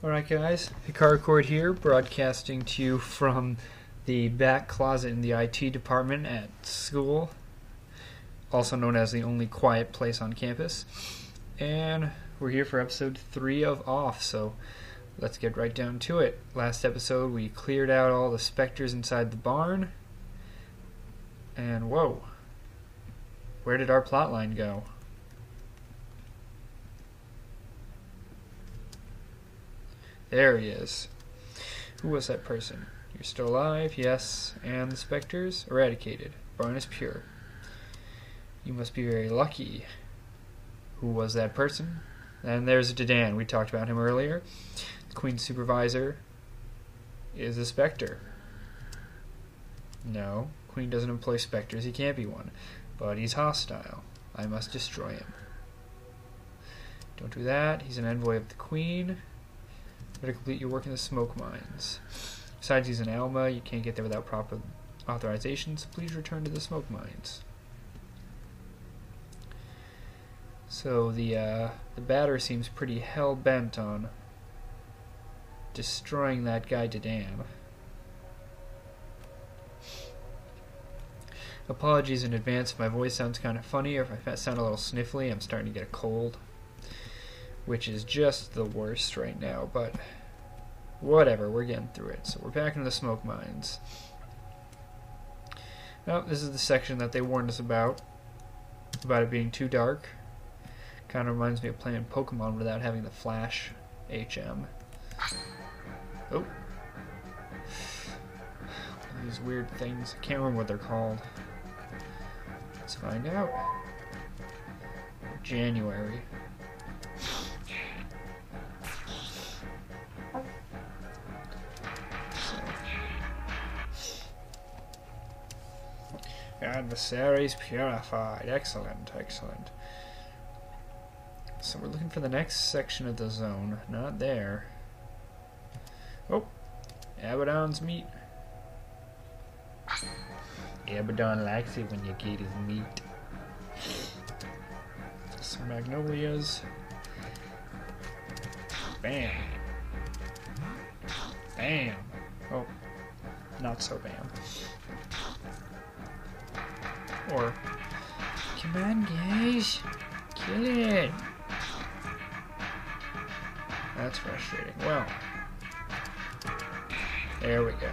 Alright guys, Chord here, broadcasting to you from the back closet in the IT department at school, also known as the only quiet place on campus. And we're here for episode 3 of Off, so let's get right down to it. Last episode we cleared out all the specters inside the barn, and whoa, where did our plotline go? There he is. Who was that person? You're still alive, yes, and the specters eradicated. Barn is pure. You must be very lucky. Who was that person? And there's Dedan. We talked about him earlier. The Queen's supervisor is a specter. No, Queen doesn't employ specters. He can't be one. But he's hostile. I must destroy him. Don't do that. He's an envoy of the Queen. To complete your work in the smoke mines. Besides, he's an Alma. You can't get there without proper authorizations. Please return to the smoke mines. So the batter seems pretty hell bent on destroying that guy Dedan. Apologies in advance if my voice sounds kind of funny or if I sound a little sniffly. I'm starting to get a cold, which is just the worst right now, but whatever, we're getting through it. So we're back into the smoke mines. Now, this is the section that they warned us about it being too dark. Kind of reminds me of playing Pokemon without having the Flash HM. Oh. These weird things. I can't remember what they're called. Let's find out. January. Adversaries purified. Excellent, excellent. So we're looking for the next section of the zone. Not there. Oh, Abaddon's meat. Abaddon likes it when you get his meat. Some magnolias. Bam. Bam. Oh, not so bam. Or, come on guys, kill it. That's frustrating. Well, there we go.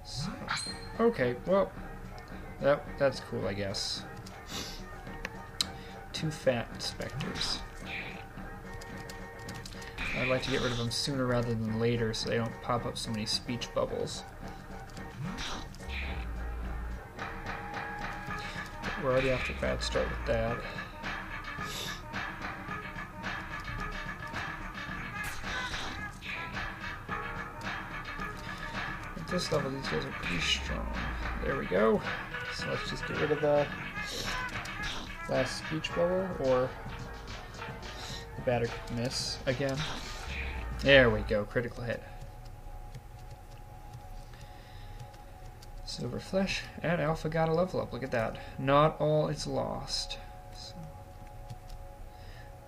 So, okay, well, that's cool, I guess. 2 fat specters. I'd like to get rid of them sooner rather than later so they don't pop up so many speech bubbles. But we're already off to a bad start with that. At this level, these guys are pretty strong. There we go. So let's just get rid of the last speech bubble, or the batter could miss again. There we go, critical hit. Silver Flesh, and Alpha got a level up, look at that. Not all is lost. So,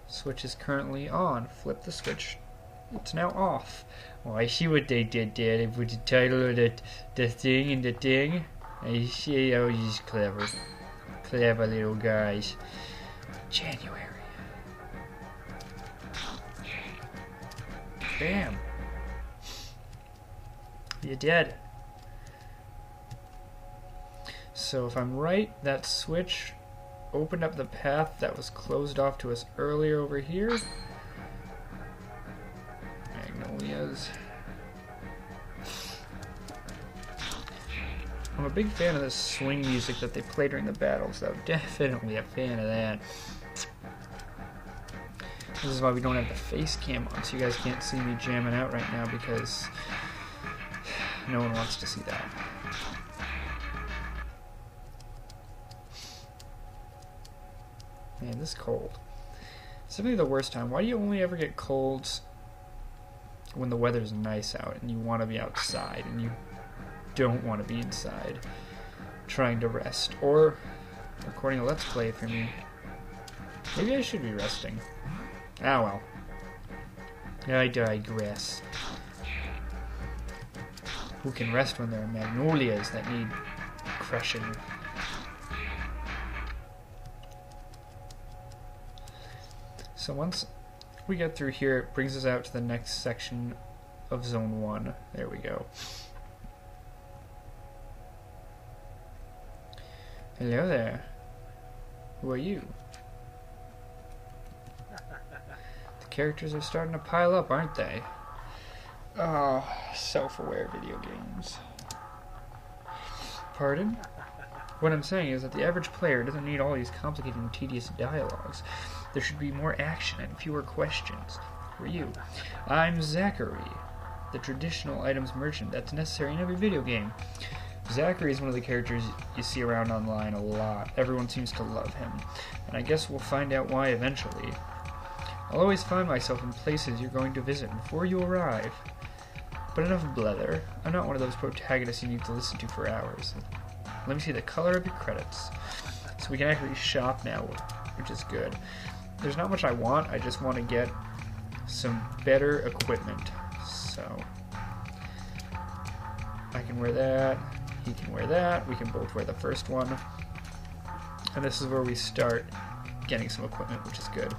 switch is currently on. Flip the switch. It's now off. Oh, I see what they did there. They put the title of the thing in the thing. I see, oh, he's clever. Clever little guys. January. Bam. You're dead. So if I'm right, that switch opened up the path that was closed off to us earlier over here. Magnolias. I'm a big fan of the swing music that they play during the battles, though. Definitely a fan of that. This is why we don't have the face cam on, so you guys can't see me jamming out right now because no one wants to see that. Man, this cold. It's definitely the worst time. Why do you only ever get colds when the weather's nice out and you want to be outside and you don't want to be inside trying to rest or recording a Let's Play for me? Maybe I should be resting. Ah well. I digress. Who can rest when there are magnolias that need crushing? So once we get through here, it brings us out to the next section of Zone 1. There we go. Hello there. Who are you? The characters are starting to pile up, aren't they? Oh, self-aware video games. Pardon? What I'm saying is that the average player doesn't need all these complicated and tedious dialogues. There should be more action and fewer questions. Who are you? I'm Zachary, the traditional items merchant that's necessary in every video game. Zachary is one of the characters you see around online a lot. Everyone seems to love him, and I guess we'll find out why eventually. I'll always find myself in places you're going to visit before you arrive. But enough blether. I'm not one of those protagonists you need to listen to for hours. Let me see the color of your credits. So we can actually shop now, which is good. There's not much I want, I just want to get some better equipment. So I can wear that, he can wear that, we can both wear the first one. And this is where we start getting some equipment, which is good.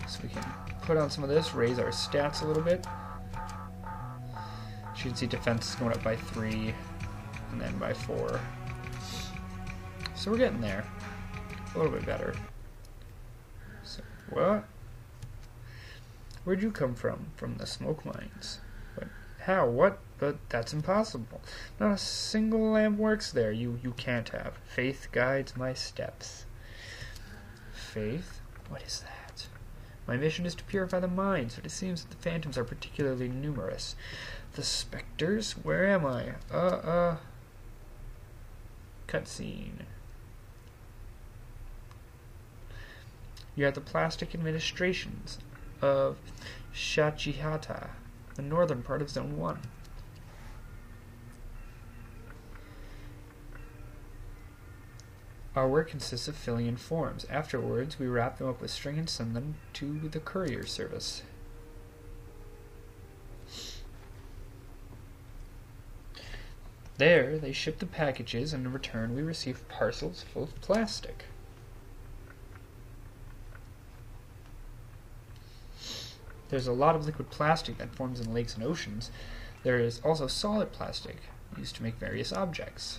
So we can put on some of this, raise our stats a little bit. As you can see, defense is going up by 3, and then by 4. So we're getting there. A little bit better. So, what? Where'd you come from? From the smoke mines. But how? What? But that's impossible. Not a single lamp works there. You can't have. Faith guides my steps. Faith? What is that? My mission is to purify the mines, but it seems that the phantoms are particularly numerous. The specters? Where am I? Cutscene. You're at the plastic administrations of Shachihata, the northern part of Zone 1. Our work consists of filling in forms. Afterwards, we wrap them up with string and send them to the courier service. There, they ship the packages, and in return, we receive parcels full of plastic. There's a lot of liquid plastic that forms in lakes and oceans. There is also solid plastic, used to make various objects.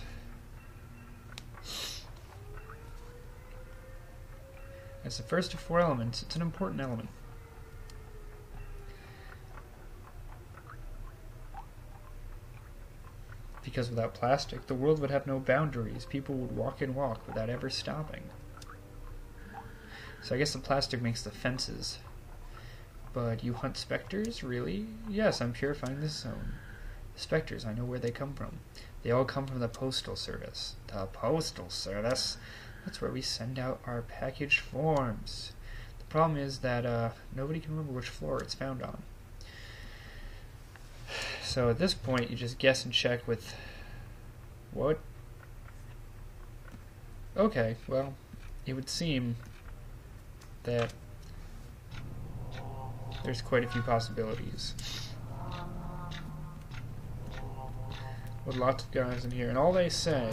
As the first of 4 elements, it's an important element. Because without plastic, the world would have no boundaries. People would walk and walk without ever stopping. So I guess the plastic makes the fences. But you hunt specters? Really? Yes, I'm purifying this zone. Specters, I know where they come from. They all come from the Postal Service. The Postal Service? That's where we send out our package forms. The problem is that nobody can remember which floor it's found on. So at this point, you just guess and check with... What? Okay, well, it would seem that there's quite a few possibilities. With lots of guys in here, and all they say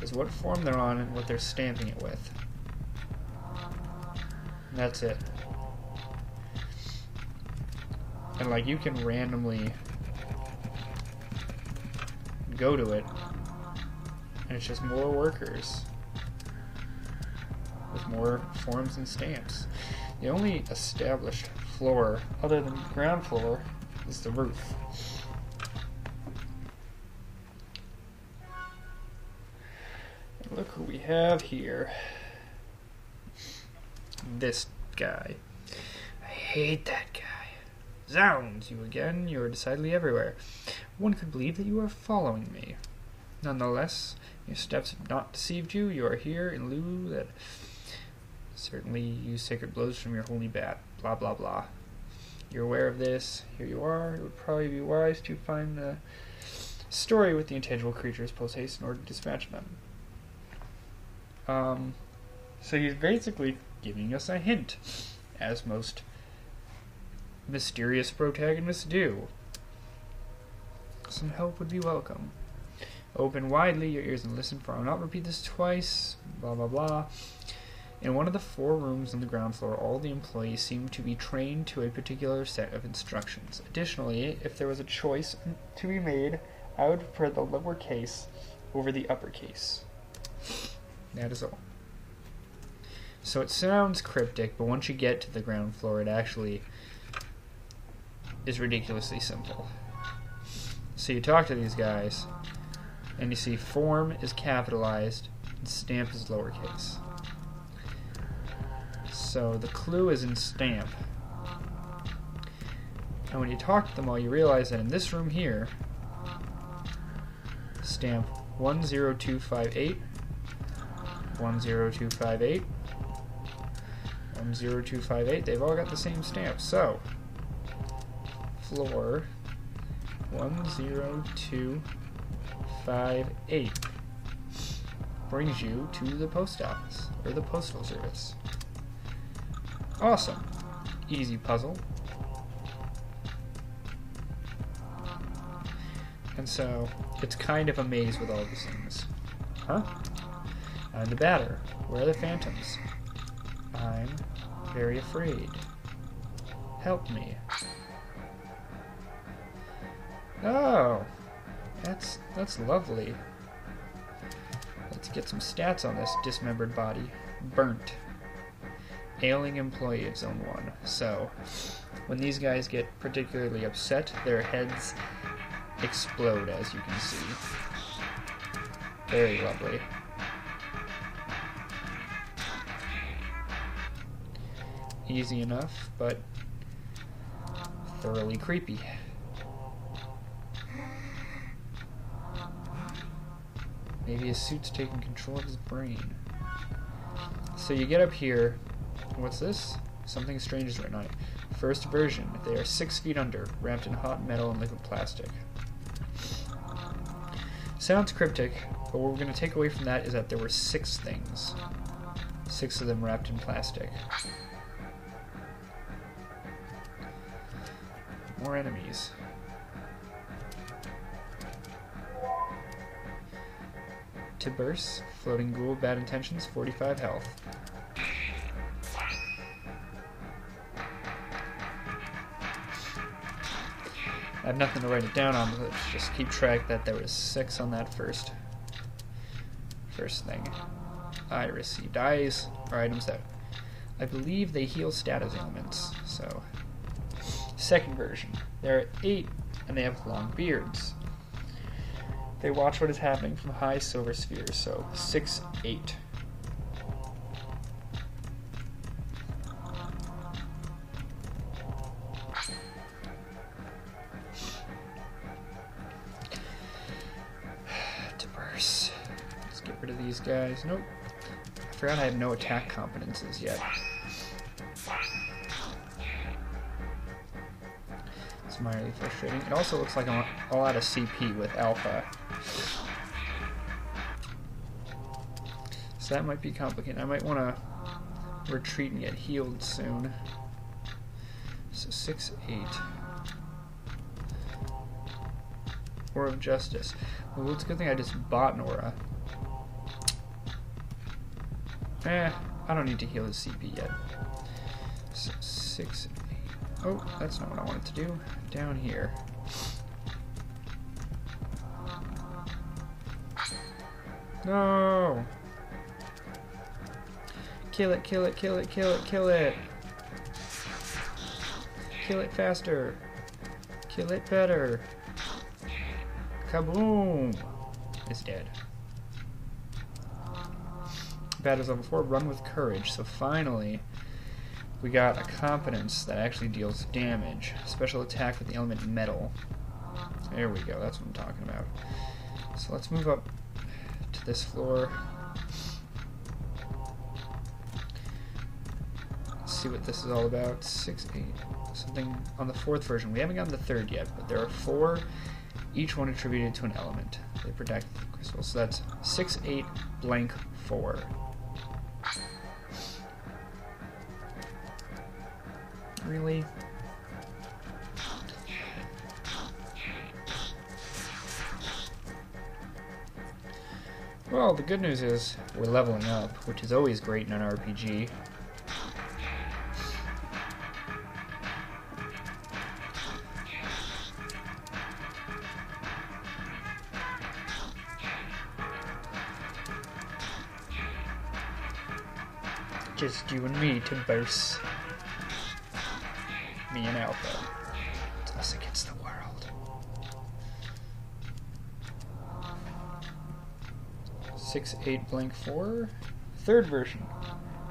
is what form they're on and what they're stamping it with. And that's it. And like you can randomly go to it, and it's just more workers with more forms and stamps. The only established floor, other than the ground floor, is the roof. And look who we have here. This guy. I hate that guy. Zounds, you again. You are decidedly everywhere. One could believe that you are following me. Nonetheless, your steps have not deceived you. You are here in lieu that... Certainly use sacred blows from your holy bat. Blah, blah, blah. You're aware of this. Here you are. It would probably be wise to find the story with the intangible creatures post-haste in order to dispatch them. So he's basically giving us a hint, as most mysterious protagonists do. Some help would be welcome. Open widely your ears and listen, for I will not repeat this twice, blah blah blah. In one of the 4 rooms on the ground floor, all the employees seem to be trained to a particular set of instructions. Additionally, if there was a choice to be made, I would prefer the lower case over the upper case. That is all. So it sounds cryptic, but once you get to the ground floor, it actually is ridiculously simple. So you talk to these guys, and you see form is capitalized, and stamp is lowercase. So the clue is in stamp. And when you talk to them all, you realize that in this room here, stamp 10258, 10258, 10258, they've all got the same stamp. So, floor 10258 brings you to the post office, or the postal service. Awesome. Easy puzzle. And so, it's kind of a maze with all these things. Huh? I'm the batter. Where are the phantoms? I'm very afraid. Help me. Oh, that's lovely. Let's get some stats on this dismembered body. Burnt. Ailing employee of Zone 1. So, when these guys get particularly upset, their heads explode, as you can see. Very lovely. Easy enough, but thoroughly creepy. Maybe his suit's taking control of his brain. So you get up here. What's this? Something strange is written on it. First version. They are 6 feet under, wrapped in hot metal and liquid plastic. Sounds cryptic, but what we're going to take away from that is that there were 6 things. 6 of them wrapped in plastic. More enemies. Tiburce, floating ghoul, bad intentions, 45 health. I have nothing to write it down on, but let's just keep track that there was 6 on that first thing. I received eyes, or items that I believe they heal status ailments. So, second version. There are 8, and they have long beards. They watch what is happening from high silver spheres, so 6, 8. Tiburce. Let's get rid of these guys. Nope. I forgot I have no attack competences yet. It's mildly frustrating. It also looks like I'm all out of CP with Alpha. So that might be complicated. I might want to retreat and get healed soon. So 6, 8. Aura of Justice. Well, it's a good thing I just bought an aura. I don't need to heal his CP yet. So 6, 8. Oh, that's not what I wanted to do. Down here. No! Kill it, kill it, kill it, kill it, kill it! Kill it faster! Kill it better! Kaboom! It's dead. Battles level 4, run with courage. So finally, we got a competence that actually deals damage. Special attack with the element metal. There we go, that's what I'm talking about. So let's move up to this floor. Let's see what this is all about. 6, 8. Something on the 4th version. We haven't gotten the 3rd yet, but there are 4, each one attributed to an element. They protect the crystal. So that's 6, 8, blank, 4. Really? Well, the good news is we're leveling up, which is always great in an RPG. Just you and me to boast. Me and Alpha. It's us against the world. Six, 8, blank 4. Third version.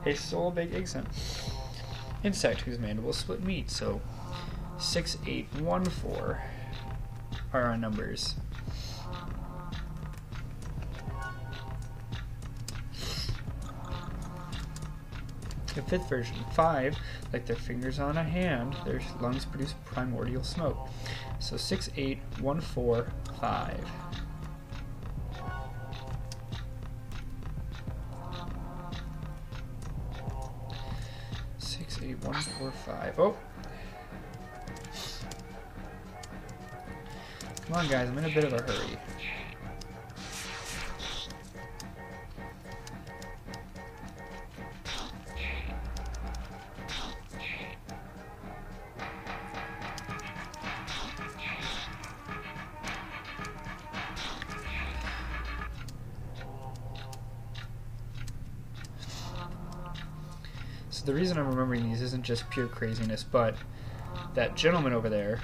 A soul big egg insect whose mandibles split meat. So 6, 8, 1, 4 are our numbers. The fifth version, 5, like their fingers on a hand, their lungs produce primordial smoke. So 6, 8, 1, 4, 5. Six, 8, 1, 4, 5. Oh! Come on, guys, I'm in a bit of a hurry. So the reason I'm remembering these isn't just pure craziness, but that gentleman over there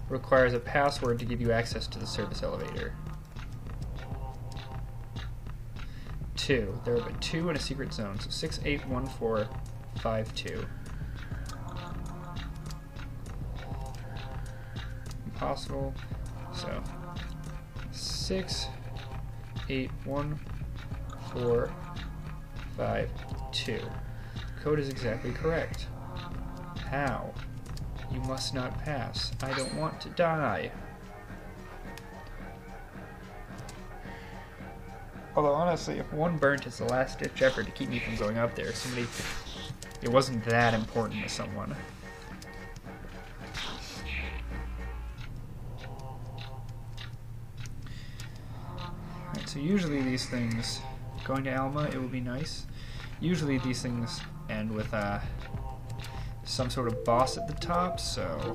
requires a password to give you access to the service elevator. 2. There are but 2 in a secret zone, so 6, 8, 1, 4, 5, 2. Impossible. So 6, 8, 1, 4, 5, 2. Code is exactly correct. How? You must not pass. I don't want to die. Although honestly, if one burnt is the last ditch effort to keep me from going up there, it wasn't that important to someone. Alright, so usually these things, going to Alma, it will be nice. Usually these things end with some sort of boss at the top, so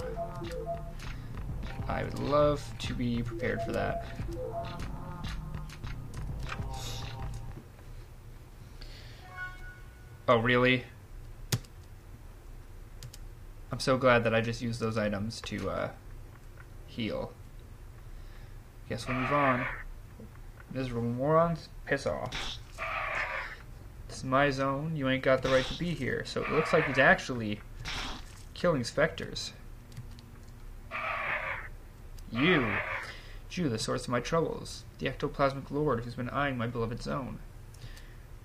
I would love to be prepared for that. Oh, really? I'm so glad that I just used those items to heal. Guess we'll move on. Miserable morons, piss off. This is my zone. You ain't got the right to be here. So it looks like he's actually killing specters. You, the source of my troubles. The ectoplasmic lord who's been eyeing my beloved zone.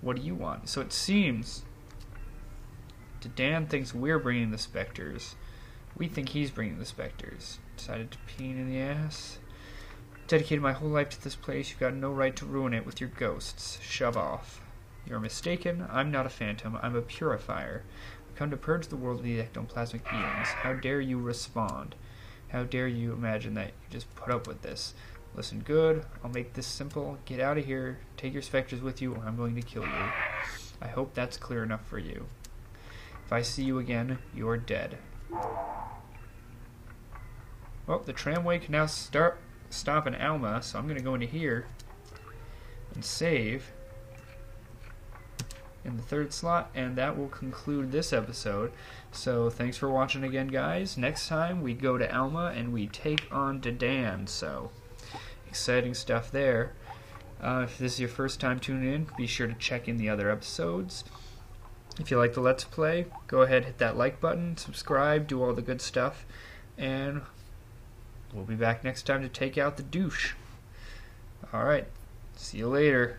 What do you want? So it seems Dan thinks we're bringing the specters. We think he's bringing the specters. Decided to pain in the ass. Dedicated my whole life to this place. You've got no right to ruin it with your ghosts. Shove off. You're mistaken. I'm not a phantom. I'm a purifier. I've come to purge the world of the ectoplasmic beings. How dare you respond? How dare you imagine that you just put up with this? Listen good. I'll make this simple. Get out of here. Take your specters with you, or I'm going to kill you. I hope that's clear enough for you. If I see you again, you're dead. Well, the tramway can now stop in Alma, so I'm going to go into here and save in the third slot, and that will conclude this episode. So thanks for watching again, guys. Next time we go to Alma and we take on Dan, so exciting stuff there. If this is your first time tuning in, be sure to check in the other episodes. If you like the Let's Play, go ahead, hit that like button, subscribe, do all the good stuff, and we'll be back next time to take out the douche. Alright, see you later.